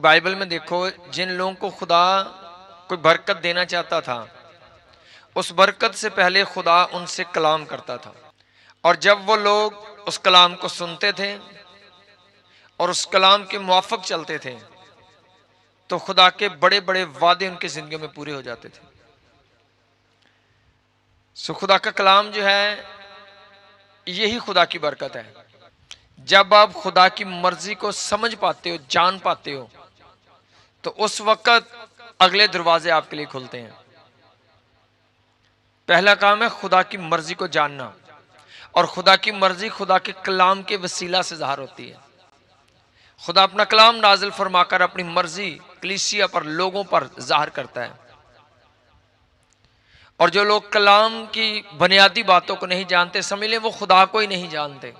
Bible में देखो, जिन लोगों को खुदा कोई बरकत देना चाहता था, उस बरकत से पहले खुदा उनसे कलाम करता था। और जब वो लोग उस कलाम को सुनते थे और उस कलाम के मुआफिक चलते थे, तो खुदा के बड़े बड़े वादे उनकी जिंदगी में पूरे हो जाते थे। सो खुदा का कलाम जो है, यही खुदा की बरकत है। जब आप खुदा की मर्जी को समझ पाते हो, जान पाते हो, तो उस वक्त अगले दरवाजे आपके लिए खुलते हैं। पहला काम है खुदा की मर्जी को जानना, और खुदा की मर्जी खुदा के कलाम के वसीला से ज़ाहिर होती है। खुदा अपना कलाम नाजिल फरमाकर अपनी मर्जी कलीसिया पर, लोगों पर ज़ाहिर करता है। और जो लोग कलाम की बुनियादी बातों को नहीं जानते, समझ लें वो खुदा को ही नहीं जानते।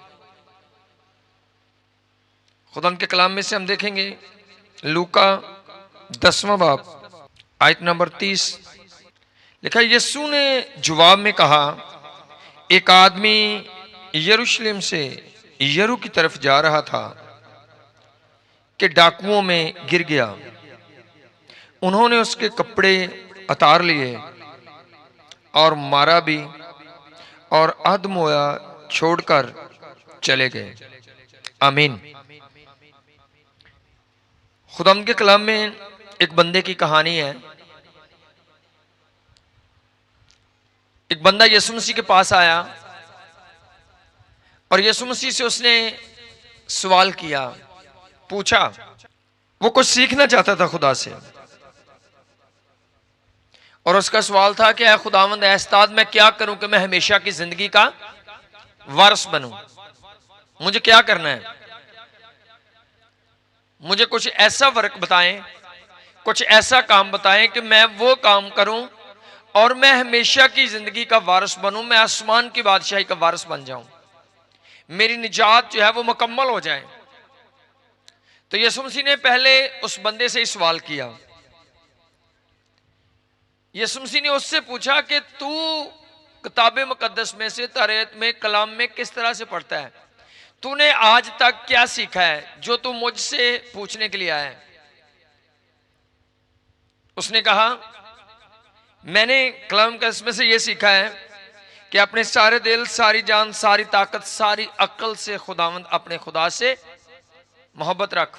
खुदा के कलाम में से हम देखेंगे लूका 10वां बाब आयत नंबर 30 लिखा, यीशु ने जवाब में कहा, एक आदमी यरूशलेम से यरू की तरफ जा रहा था कि डाकुओं में गिर गया। उन्होंने उसके कपड़े उतार लिए और मारा भी, और अधमोया छोड़कर चले गए। आमीन। खुदा के कलाम में एक बंदे की कहानी है। एक बंदा यीशु मसीह के पास आया और यीशु मसीह से उसने सवाल किया, पूछा। वो कुछ सीखना चाहता था खुदा से, और उसका सवाल था कि ऐ खुदावंद, ऐ उस्ताद, मैं क्या करूं कि मैं हमेशा की जिंदगी का वारिस बनूं? मुझे क्या करना है? मुझे कुछ ऐसा वर्क बताएं, कुछ ऐसा काम बताएं कि मैं वो काम करूं और मैं हमेशा की जिंदगी का वारिस बनूं, मैं आसमान की बादशाही का वारिस बन जाऊं, मेरी निजात जो है वो मुकम्मल हो जाए। तो यीशु मसीह ने पहले उस बंदे से ही सवाल किया। यीशु मसीह ने उससे पूछा कि तू किताबे मुकद्दस में से, तौरात में, कलाम में किस तरह से पढ़ता है? तूने आज तक क्या सीखा है जो तू मुझसे पूछने के लिए आया है? उसने कहा, मैंने कलाम में से यह सीखा है कि अपने सारे दिल, सारी जान, सारी ताकत, सारी अक्ल से खुदावंद, अपने खुदा से मोहब्बत रख।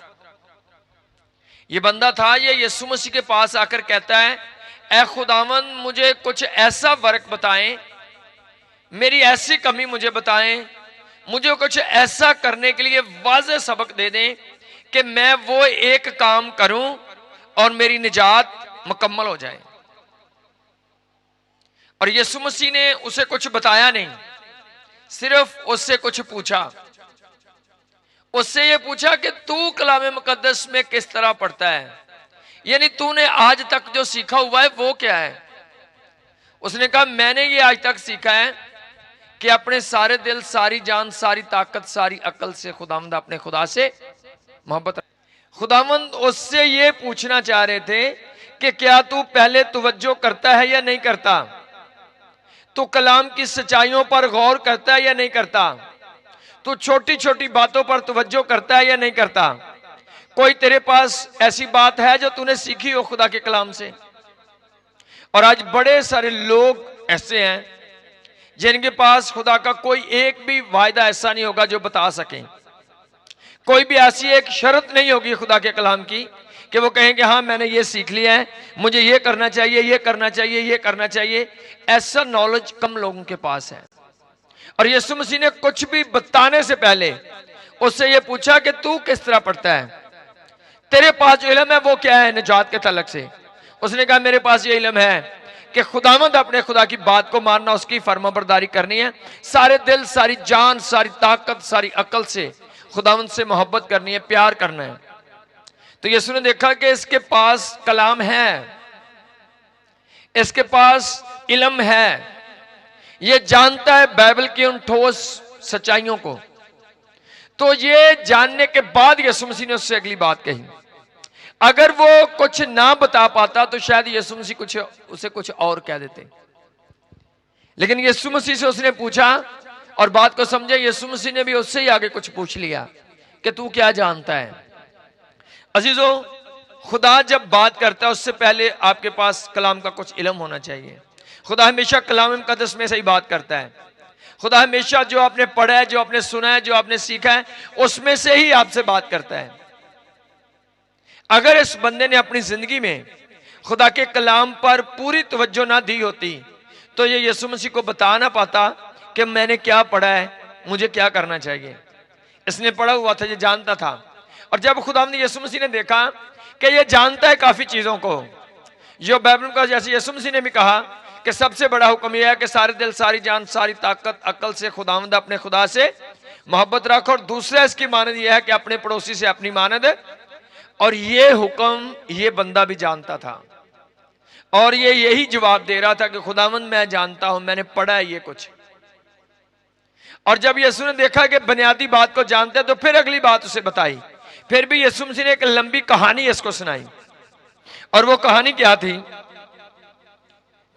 ये बंदा था, ये यीशु मसीह के पास आकर कहता है, ऐ खुदावंद, मुझे कुछ ऐसा वर्क बताएं, मेरी ऐसी कमी मुझे बताएं, मुझे कुछ ऐसा करने के लिए वाज़ेह सबक दे दें कि मैं वो एक काम करूं और मेरी निजात मुकम्मल हो जाए। और यीशु मसीह ने उसे कुछ बताया नहीं, सिर्फ उससे कुछ पूछा। उससे ये पूछा कि तू कलाम मुकद्दस में किस तरह पढ़ता है, यानी तूने आज तक जो सीखा हुआ है वो क्या है? उसने कहा, मैंने ये आज तक सीखा है कि अपने सारे दिल, सारी जान, सारी ताकत, सारी अकल से खुदावंद, अपने खुदा से मोहब्बत। खुदावंद उससे ये पूछना चाह रहे थे कि क्या तू पहले तवज्जो करता है या नहीं करता? तू कलाम की सच्चाइयों पर गौर करता है या नहीं करता? तू छोटी छोटी बातों पर तवज्जो करता है या नहीं करता? कोई तेरे पास ऐसी बात है जो तूने सीखी हो खुदा के कलाम से? और आज बड़े सारे लोग ऐसे हैं जिनके पास खुदा का कोई एक भी वायदा ऐसा नहीं होगा जो बता सकें। कोई भी ऐसी एक शर्त नहीं होगी खुदा के कलाम की कि वो कहें कि हाँ, मैंने ये सीख लिया है, मुझे ये करना चाहिए, ये करना चाहिए, ये करना चाहिए। ऐसा नॉलेज कम लोगों के पास है। और यीशु मसीह ने कुछ भी बताने से पहले उससे ये पूछा कि तू किस तरह पढ़ता है, तेरे पास जो इल्म है वो क्या है निजात के तलक से? उसने कहा, मेरे पास ये इल्म है कि खुदावंद, अपने खुदा की बात को मानना, उसकी फरमाबरदारी करनी है, सारे दिल, सारी जान, सारी ताकत, सारी अकल से खुदावंद से मोहब्बत करनी है, प्यार करना है। तो यीशु ने देखा कि इसके पास कलाम है, इसके पास इल्म है, ये जानता है बाइबल की उन ठोस सच्चाइयों को। तो ये जानने के बाद यीशु मसीह ने उससे अगली बात कही। अगर वो कुछ ना बता पाता तो शायद यीशु मसीह उसे कुछ और कह देते, लेकिन यीशु मसीह से उसने पूछा और बात को समझे। यीशु मसीह ने भी उससे ही आगे कुछ पूछ लिया कि तू क्या जानता है। अजीजों, खुदा जब बात करता है उससे पहले आपके पास कलाम का कुछ इल्म होना चाहिए। खुदा हमेशा कलाम मुकद्दस में से ही बात करता है। खुदा हमेशा जो आपने पढ़ा है, जो आपने सुना है, जो आपने सीखा है, उसमें से ही आपसे बात करता है। अगर इस बंदे ने अपनी जिंदगी में खुदा के कलाम पर पूरी तवज्जो ना दी होती तो ये यीशु मसीह को बता ना पाता कि मैंने क्या पढ़ा है, मुझे क्या करना चाहिए। इसने पढ़ा हुआ था, ये जानता था। और जब खुदा ने यीशु मसीह ने देखा कि ये जानता है काफी चीजों को, जो बाइबल का, जैसे यीशु मसीह ने भी कहा कि सबसे बड़ा हुक्म यह है कि सारे दिल, सारी जान, सारी ताकत, अकल से खुदावंद अपने खुदा से मोहब्बत रखो, और दूसरा इसकी मानद यह है कि अपने पड़ोसी से अपनी मानद। और ये हुक्म ये बंदा भी जानता था और ये यही जवाब दे रहा था कि खुदावंद मैं जानता हूं, मैंने पढ़ा है ये कुछ। और जब यीशु ने देखा कि बुनियादी बात को जानते हैं तो फिर अगली बात उसे बताई। फिर भी यीशु मसीह ने एक लंबी कहानी इसको सुनाई। और वो कहानी क्या थी?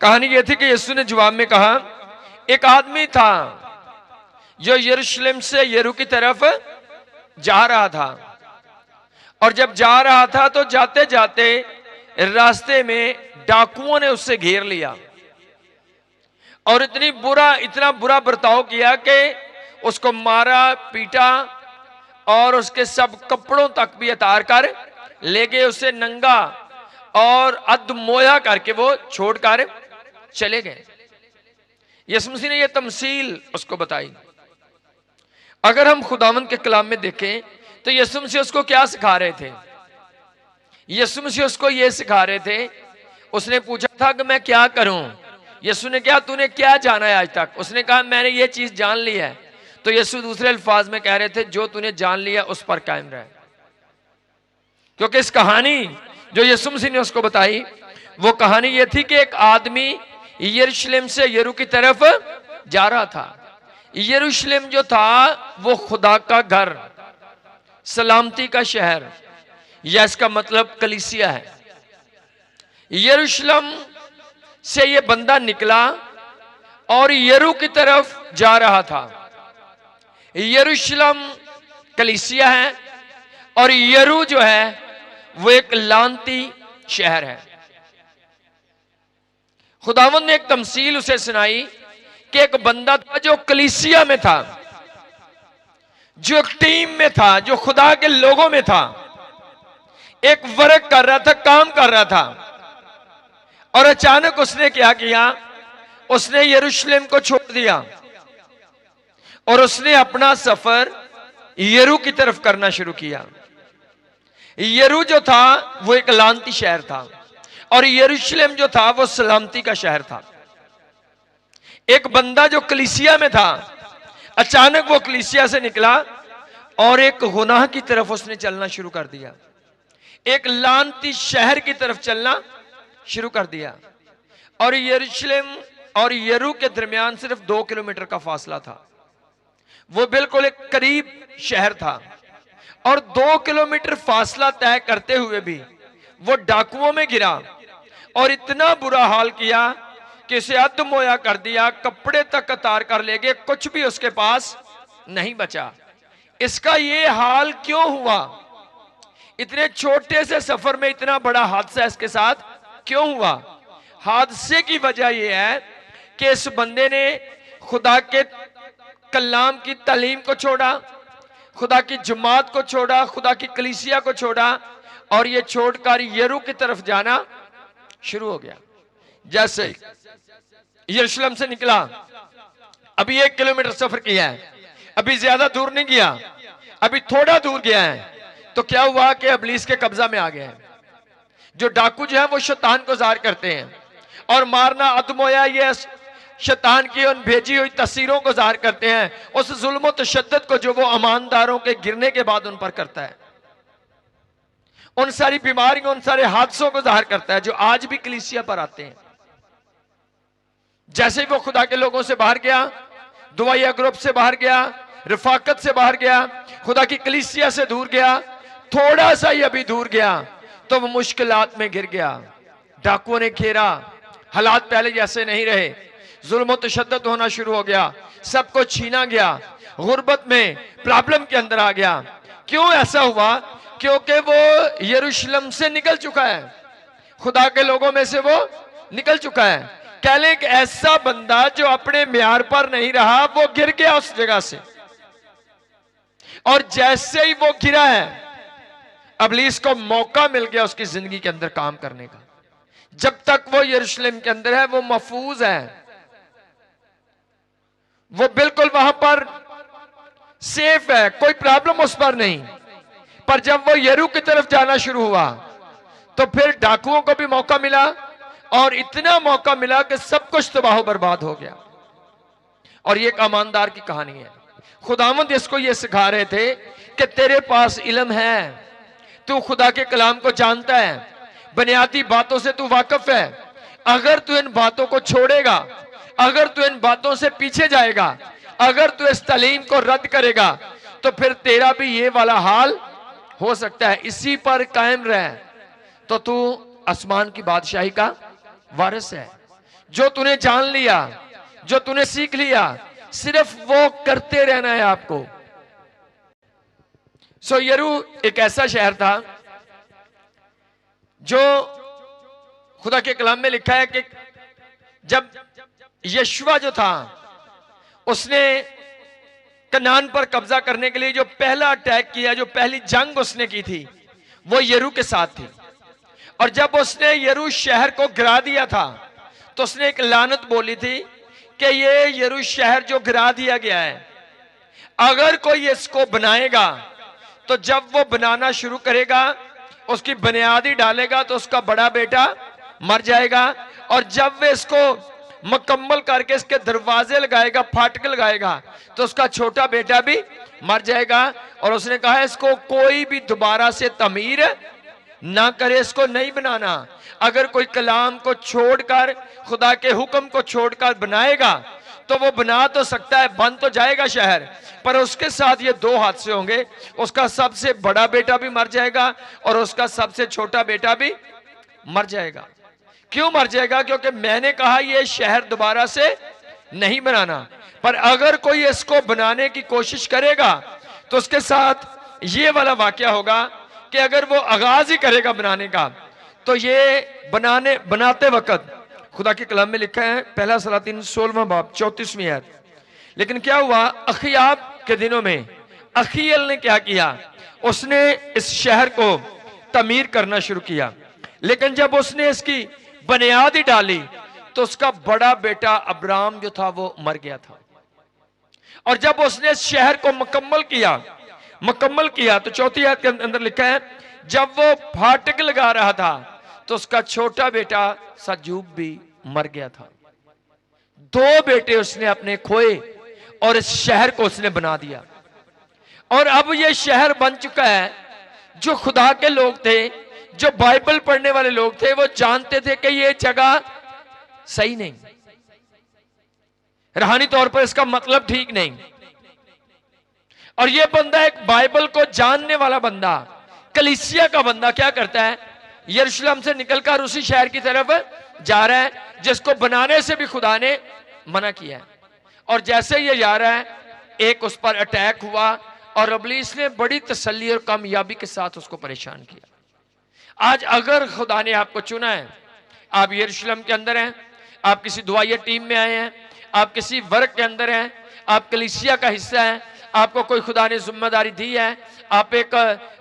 कहानी ये थी कि यीशु ने जवाब में कहा, एक आदमी था जो यरूशलेम से यरू की तरफ जा रहा था। और जब जा रहा था तो जाते जाते रास्ते में डाकुओं ने उससे घेर लिया और इतना बुरा बर्ताव किया कि उसको मारा, पीटा और उसके सब कपड़ों तक भी उतार कर ले गए। उसे नंगा और अधमोया करके वो छोड़कर चले गए। यीशु मसीह ने यह तमसील उसको बताई। अगर हम खुदावंद के कलाम में देखें तो यीशु मसीह उसको क्या सिखा रहे थे? यीशु मसीह उसको यह सिखा रहे थे। उसने पूछा था कि मैं क्या करूं? यीशु ने कहा, तूने क्या जाना है आज तक? उसने कहा, मैंने ये चीज जान ली है। तो यीशु दूसरे अल्फाज में कह रहे थे, जो तूने जान लिया उस पर कायम रह। क्योंकि इस कहानी जो यीशु मसीह ने उसको बताई, वो कहानी ये थी कि एक आदमी यरूशलेम से यरू की तरफ जा रहा था। यरूशलेम जो था वो खुदा का घर, सलामती का शहर, या इसका मतलब कलीसिया है। यरूशलेम से ये बंदा निकला और यरू की तरफ जा रहा था। यरूशलेम कलीसिया है और यरू जो है वो एक लानती शहर है। खुदावंद ने एक तमसील उसे सुनाई कि एक बंदा था जो कलीसिया में था, जो एक टीम में था, जो खुदा के लोगों में था, एक वर्क कर रहा था, काम कर रहा था। और अचानक उसने क्या किया? उसने यरूशलेम को छोड़ दिया और उसने अपना सफर यरू की तरफ करना शुरू किया। यरू जो था वो एक लानती शहर था और यरूशलेम जो था वो सलामती का शहर था। एक बंदा जो कलीसिया में था, अचानक वो कलीसिया से निकला और एक गुनाह की तरफ उसने चलना शुरू कर दिया, एक लानती शहर की तरफ चलना शुरू कर दिया। और यरूशलेम और यरू के दरमियान सिर्फ 2 किलोमीटर का फासला था। वो बिल्कुल एक करीब शहर था और 2 किलोमीटर फासला तय करते हुए भी वो डाकुओं में गिरा और इतना बुरा हाल किया कि उसे अधमोया कर दिया, कपड़े तक उतार कर ले गए, कुछ भी उसके पास नहीं बचा। इसका ये हाल क्यों हुआ? इतने छोटे से सफर में इतना बड़ा हादसा इसके साथ क्यों हुआ? हादसे की वजह यह है कि इस बंदे ने खुदा के कलाम की तालीम को छोड़ा, खुदा की जमात को छोड़ा, खुदा की कलीसिया को छोड़ा और ये छोड़कर यरू की तरफ जाना शुरू हो गया। जैसे यरूशलेम से निकला, अभी 1 किलोमीटर सफर किया है, अभी ज्यादा दूर नहीं गया, अभी थोड़ा दूर गया है, तो क्या हुआ कि इब्लीस के कब्जा में आ गया है। जो डाकू जो है वो शैतान को ज़ाहिर करते हैं और मारना, अधमोया, ये शैतान की उन भेजी हुई तस्वीरों को ज़ाहिर करते हैं, उस जुल्म और तशद्दुद को जो वो ईमानदारों के गिरने के बाद उन पर करता है, उन सारी बीमारियों, उन सारे हादसों को ज़ाहिर करता है जो आज भी कलीसिया पर आते हैं। जैसे ही वो खुदा के लोगों से बाहर गया, दुआया ग्रुप से बाहर गया, रफाकत से बाहर गया, खुदा की कलीसिया से दूर गया, थोड़ा सा ही अभी दूर गया तो वो मुश्किलात में गिर गया। डाकुओं ने घेरा, हालात पहले जैसे नहीं रहे, जुल्म और तशद्दुद होना शुरू हो गया, सब कुछ छीना गया, गुर्बत में प्रॉब्लम के अंदर आ गया। क्यों ऐसा हुआ? क्योंकि वो यरूशलेम से निकल चुका है, खुदा के लोगों में से वो निकल चुका है। कह लें एक ऐसा बंदा जो अपने म्यार पर नहीं रहा, वो गिर गया उस जगह से, और जैसे ही वो गिरा है, इब्लीस को मौका मिल गया उसकी जिंदगी के अंदर काम करने का। जब तक वो यरूशलेम के अंदर है, वो महफूज है, वो बिल्कुल वहां पर सेफ है, कोई प्रॉब्लम उस पर नहीं। पर जब वो यरू की तरफ जाना शुरू हुआ, तो फिर डाकुओं को भी मौका मिला, और इतना मौका मिला कि सब कुछ तबाह बर्बाद हो गया। और ये एक ईमानदार की कहानी है। खुदावंद इसको ये सिखा रहे थे कि तेरे पास इल्म है, तू खुदा के कलाम को जानता है, बुनियादी बातों से तू वाकिफ है। अगर तू इन बातों को छोड़ेगा, अगर तू इन बातों से पीछे जाएगा, अगर तू इस तालीम को रद्द करेगा, तो फिर तेरा भी ये वाला हाल हो सकता है। इसी पर कायम रह, तो तू आसमान की बादशाही का वारिस है। जो तूने जान लिया, जो तूने सीख लिया, सिर्फ वो करते रहना है आपको। सो यरू एक ऐसा शहर था जो खुदा के कलाम में लिखा है कि जब यशुआ जो था, उसने कनान पर कब्जा करने के लिए जो पहला अटैक किया, जो पहली जंग उसने की थी, वो यरू के साथ थी। और जब उसने यरू शहर को गिरा दिया था, तो उसने एक लानत बोली थी कि ये यरू शहर जो गिरा दिया गया है, अगर कोई इसको बनाएगा, तो जब वो बनाना शुरू करेगा, उसकी बुनियादी डालेगा, तो उसका बड़ा बेटा मर जाएगा, और जब वे इसको मुकम्मल करके इसके दरवाजे लगाएगा, फाटक लगाएगा, तो उसका छोटा बेटा भी मर जाएगा। और उसने कहा इसको कोई भी दोबारा से तमीर ना करे, इसको नहीं बनाना। अगर कोई कलाम को छोड़कर, खुदा के हुक्म को छोड़कर बनाएगा, तो वो बना तो सकता है, बन तो जाएगा शहर, पर उसके साथ ये दो हादसे होंगे, उसका सबसे बड़ा बेटा भी मर जाएगा, और उसका सबसे छोटा बेटा भी मर जाएगा। क्यों मर जाएगा? क्योंकि मैंने कहा ये शहर दोबारा से नहीं बनाना। पर अगर कोई इसको बनाने की कोशिश करेगा, तो उसके साथ ये वाला वाकया होगा कि अगर वो आगाज ही करेगा बनाने का, तो ये बनाते वक्त खुदा के कलाम में लिखा है, पहला सलातीन 16वां बाब 34वीं आयत। लेकिन क्या हुआ, अखियाब के दिनों में अखील ने क्या किया, उसने इस शहर को तमीर करना शुरू किया। लेकिन जब उसने इसकी बुनियाद ही डाली, तो उसका बड़ा बेटा अब्राम जो था वो मर गया था। और जब उसने इस शहर को मुकम्मल किया, तो चौथी आयत के अंदर लिखा है, जब वो फाटक लगा रहा था, तो उसका छोटा बेटा सजूब भी मर गया था। दो बेटे उसने अपने खोए, और इस शहर को उसने बना दिया। और अब ये शहर बन चुका है। जो खुदा के लोग थे, जो बाइबल पढ़ने वाले लोग थे, वो जानते थे कि ये जगह सही नहीं, रूहानी तौर पर इसका मतलब ठीक नहीं। और ये बंदा, एक बाइबल को जानने वाला बंदा, कलीसिया का बंदा, क्या करता है, यरूशलेम से निकलकर उसी शहर की तरफ जा रहा है जिसको बनाने से भी खुदा ने मना किया है। और जैसे ये जा रहा है, एक उस पर अटैक हुआ, और इब्लीस ने बड़ी तसल्ली और कामयाबी के साथ उसको परेशान किया। आज अगर खुदा ने आपको चुना है, आप यरूशलेम के अंदर हैं, आप किसी दुआया टीम में आए हैं, आप किसी वर्क के अंदर हैं, आप कलीसिया का हिस्सा हैं, आपको कोई खुदा ने जिम्मेदारी दी है, आप एक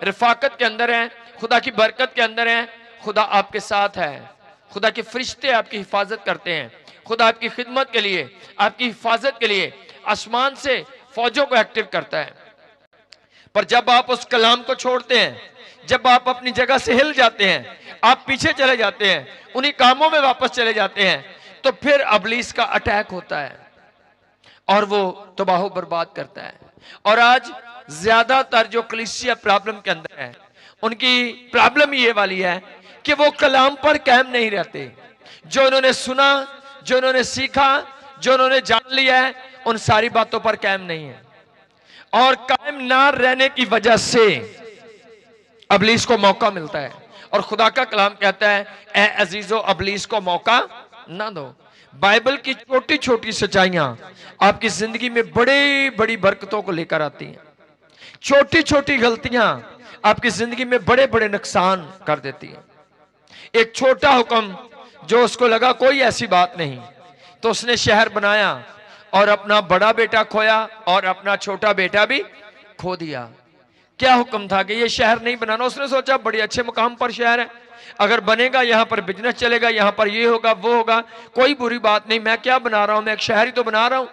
रफाकत के अंदर हैं, खुदा की बरकत के अंदर हैं, खुदा आपके साथ है, खुदा के फरिश्ते आपकी हिफाजत करते हैं, खुदा आपकी खिदमत के लिए, आपकी हिफाजत के लिए आसमान से फौजों को एक्टिव करता है। पर जब आप उस कलाम को छोड़ते हैं, जब आप अपनी जगह से हिल जाते हैं, आप पीछे चले जाते हैं, उन्हीं कामों में वापस चले जाते हैं, तो फिर इब्लीस का अटैक होता है और वो तबाह बर्बाद करता है। और आज ज्यादातर जो कलीसिया प्रॉब्लम के अंदर है, उनकी प्रॉब्लम ये वाली है कि वो कलाम पर कायम नहीं रहते। जो उन्होंने सुना, जो उन्होंने सीखा, जो उन्होंने जान लिया है, उन सारी बातों पर कायम नहीं है। और कायम ना रहने की वजह से इब्लीस को मौका मिलता है। और खुदा का कलाम कहता है, ए अजीजो, इब्लीस को मौका ना दो। बाइबल की छोटी छोटी सच्चाइयां आपकी जिंदगी में बड़ी बड़ी बरकतों को लेकर आती हैं। छोटी छोटी गलतियां आपकी जिंदगी में बड़े बड़े नुकसान कर देती है। एक छोटा हुक्म जो उसको लगा कोई ऐसी बात नहीं, तो उसने शहर बनाया और अपना बड़ा बेटा खोया और अपना छोटा बेटा भी खो दिया। क्या हुक्म था कि ये शहर नहीं बनाना। उसने सोचा बड़े अच्छे मुकाम पर शहर है, अगर बनेगा यहां पर बिजनेस चलेगा, यहां पर ये होगा वो होगा, कोई बुरी बात नहीं, मैं क्या बना रहा हूं, मैं एक शहर ही तो बना रहा हूं।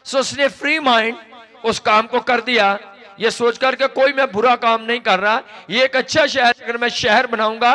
सो उसने फ्री माइंड उस काम को कर दिया, ये सोचकर के कोई मैं बुरा काम नहीं कर रहा, ये एक अच्छा शहर, अगर मैं शहर बनाऊंगा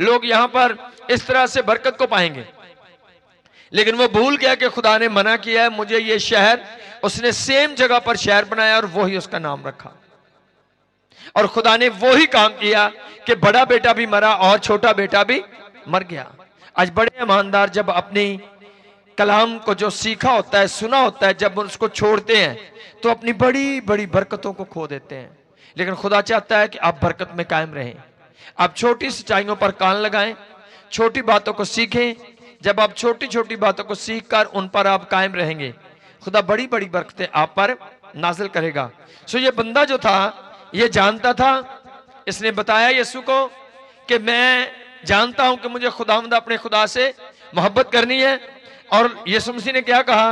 लोग यहां पर इस तरह से बरकत को पाएंगे। लेकिन वो भूल गया कि खुदा ने मना किया है मुझे ये शहर, उसने सेम जगह पर शहर बनाया और वही उसका नाम रखा। और खुदा ने वही काम किया कि बड़ा बेटा भी मरा और छोटा बेटा भी मर गया। आज बड़े ईमानदार जब अपनी कलाम को जो सीखा होता है, सुना होता है, जब उसको छोड़ते हैं तो अपनी बड़ी बड़ी बरकतों को खो देते हैं। लेकिन खुदा चाहता है कि आप बरकत में कायम रहें, आप छोटी सच्चाइयों पर कान लगाएं, छोटी बातों को सीखें। जब आप छोटी छोटी बातों को सीखकर उन पर आप कायम रहेंगे, खुदा बड़ी बड़ी बरकतें आप पर नाजिल करेगा। सो ये बंदा जो था ये जानता था, इसने बताया यीशु को कि मैं जानता हूं कि मुझे खुदावंद अपने खुदा से मोहब्बत करनी है। और यीशु मसीह ने क्या कहा,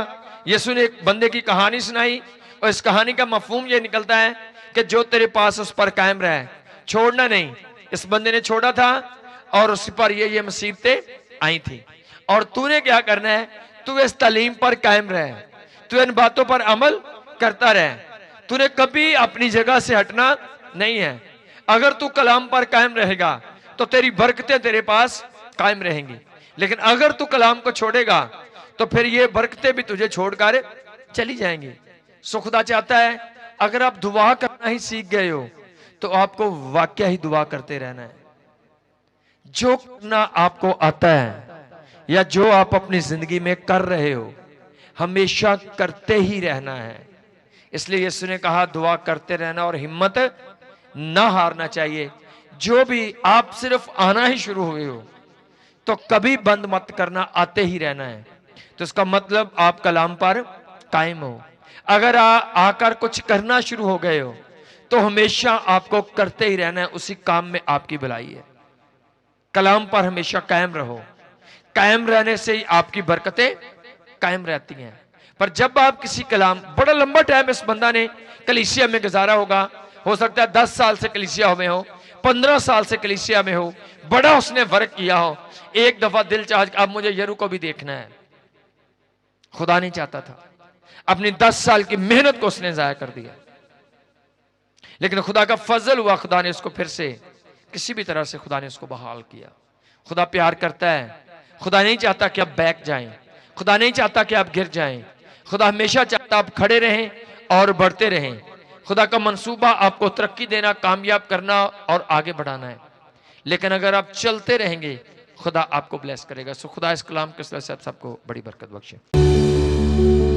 यीशु ने एक बंदे की कहानी सुनाई और इस कहानी का मफहूम ये निकलता है कि जो तेरे पास उस पर कायम रहे, छोड़ना नहीं। इस बंदे ने छोड़ा था और उस पर ये मुसीबतें आई थी। और तूने क्या करना है, तू इस तालीम पर कायम रहे, तू इन बातों पर अमल करता रहे, तूने कभी अपनी जगह से हटना नहीं है। अगर तू कलाम पर कायम रहेगा तो तेरी बरकतें तेरे पास कायम रहेंगी। लेकिन अगर तू कलाम को छोड़ेगा तो फिर ये बरकतें भी तुझे छोड़कर चली जाएंगी। सो खुदा चाहता है अगर आप दुआ करना ही सीख गए हो तो आपको वाकया ही दुआ करते रहना है। जो करना आपको आता है या जो आप अपनी जिंदगी में कर रहे हो, हमेशा करते ही रहना है। इसलिए यीशु ने कहा दुआ करते रहना और हिम्मत ना हारना चाहिए। जो भी आप सिर्फ आना ही शुरू हुए हो तो कभी बंद मत करना, आते ही रहना है। तो इसका मतलब आप कलाम पर कायम हो। अगर आकर कुछ करना शुरू हो गए हो तो हमेशा आपको करते ही रहना है, उसी काम में आपकी भलाई है। कलाम पर हमेशा कायम रहो, कायम रहने से ही आपकी बरकतें कायम रहती हैं। पर जब आप किसी कलाम, बड़ा लंबा टाइम इस बंदा ने कलीसिया में गुजारा होगा, हो सकता है 10 साल से कलीसिया में हो, 15 साल से कलीसिया में हो, बड़ा उसने वर्क किया हो। एक दफा दिल चाह अब मुझे यरू को भी देखना है, खुदा नहीं चाहता था, अपनी 10 साल की मेहनत को उसने जाया कर दिया। लेकिन खुदा का फजल हुआ, खुदा ने उसको फिर से किसी भी तरह से खुदा ने उसको बहाल किया। खुदा प्यार करता है, खुदा नहीं चाहता कि आप बैक जाएं, खुदा नहीं चाहता कि आप गिर जाएं, खुदा हमेशा चाहता आप खड़े रहें और बढ़ते रहें। खुदा का मंसूबा आपको तरक्की देना, कामयाब करना और आगे बढ़ाना है। लेकिन अगर आप चलते रहेंगे खुदा आपको ब्लेस करेगा। सो खुदा इस कलाम के वजह से आप सबको बड़ी बरकत बख्शे।